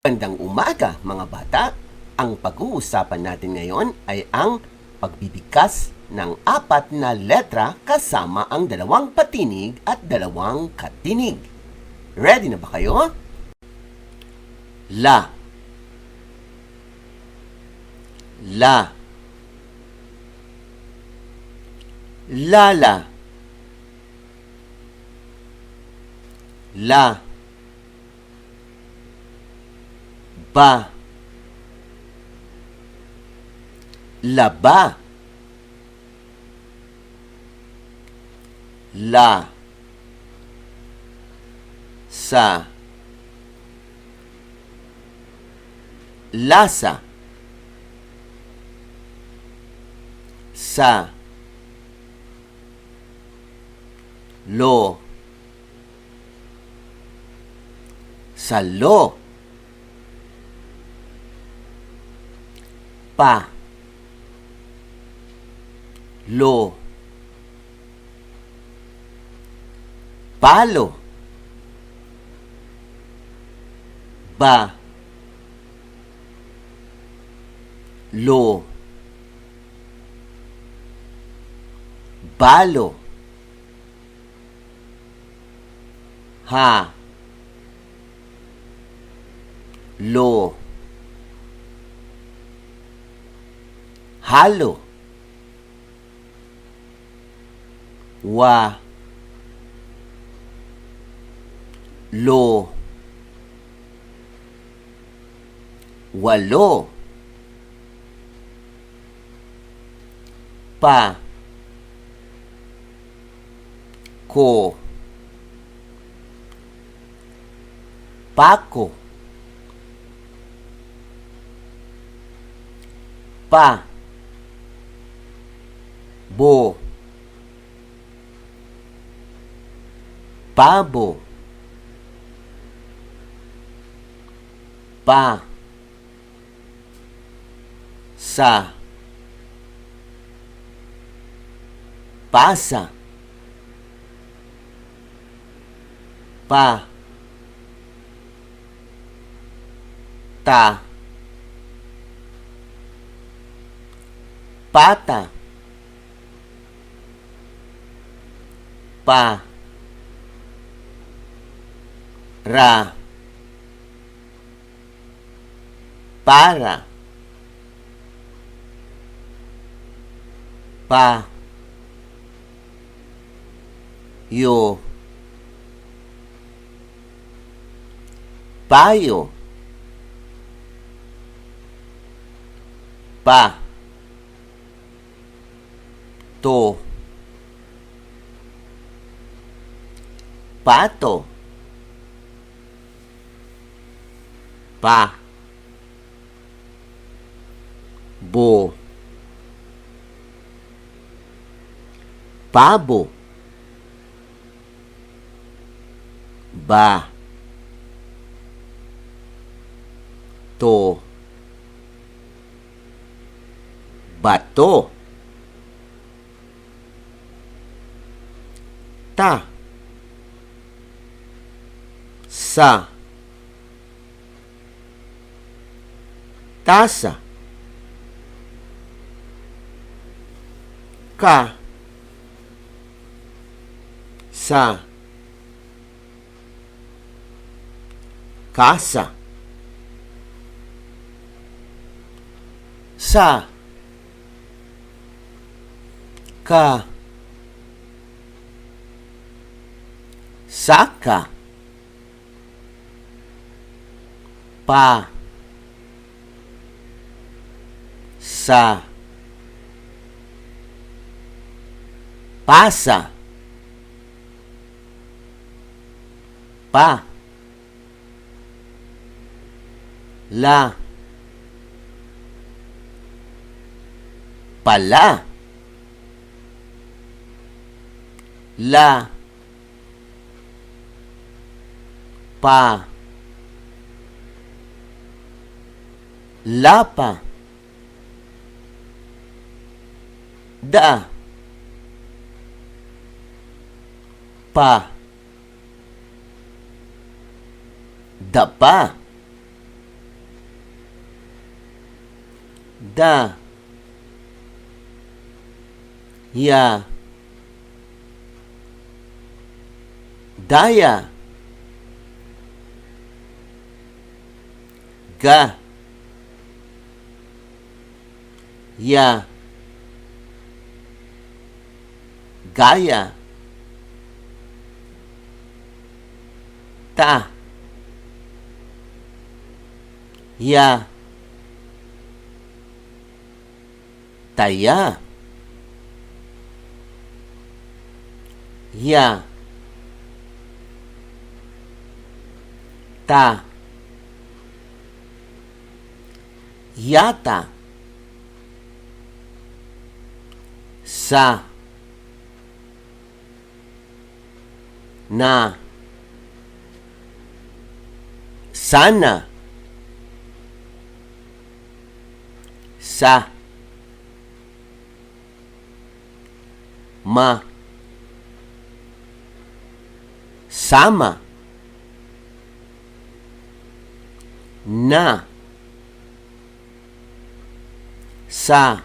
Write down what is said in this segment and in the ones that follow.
Magandang umaga mga bata! Ang pag-uusapan natin ngayon ay ang pagbibigkas ng 4 na letra kasama ang 2 patinig at 2 katinig. Ready na ba kayo? La, la, lala, la, ba, laba, la, sa, lasa, sa, lo, salo, pa, lo, palo, ba, lo, balo, ha, lo, halo, wa, lo, walo, pa, ko, pako, pa, bo, pabo, pa, sa, pasa, pa, ta, pata, pa, ra, para, pa, yo, payo, pa, to, pato, pa, bo, pabo, ba, to, bato, ta, sa, tasa, ka, sa, kasa, sa, ka, saka, pa, sa, pasa, pa, la, pala, la, pa, lapa, da, pa, dapa, Da, ya, daya, ga, ya, gaya, ta, ya, taya, ya, ta, yata, sa, na, sana, sa, ma, sama, na, sa,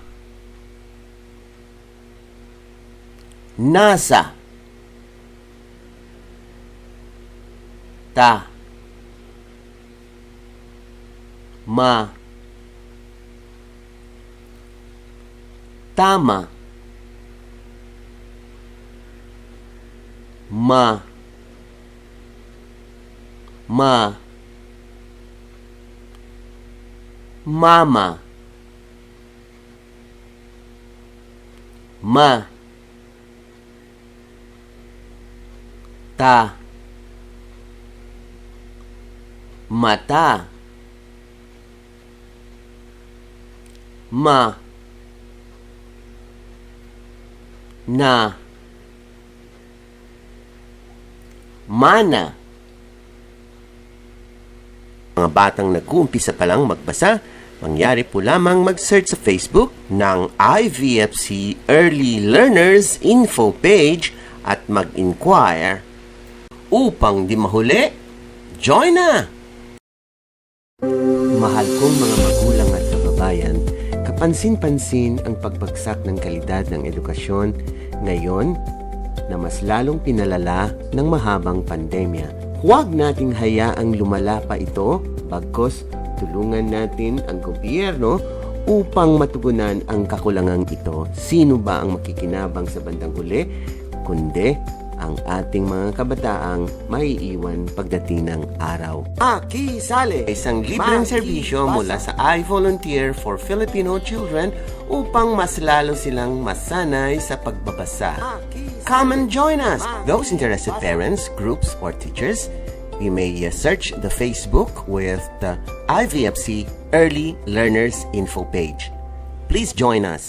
nasa, ta, ma, tama, ma, mama, ma, ta, mata, ma, na, mana. Mga batang nag-uumpisa pa lang magbasa, mangyari po lamang mag-search sa Facebook ng IVFC Early Learners Info Page at mag-inquire. Upang di mahuli, join na! Mahal kong mga magulang at kababayan, kapansin-pansin ang pagbagsak ng kalidad ng edukasyon ngayon na mas lalong pinalala ng mahabang pandemya. Huwag nating hayaang lumala pa ito, bagkus tulungan natin ang gobyerno upang matugunan ang kakulangang ito. Sino ba ang makikinabang sa bandang huli? Kundi ang ating mga kabataang maiiwan pagdating ng araw. Makisali! Isang libreng serbisyo mula sa iVolunteer for Filipino Children upang mas lalo silang masanay sa pagbabasa. Come and join us! Those interested parents, groups, or teachers, you may search the Facebook with the IVFC Early Learners Info page. Please join us.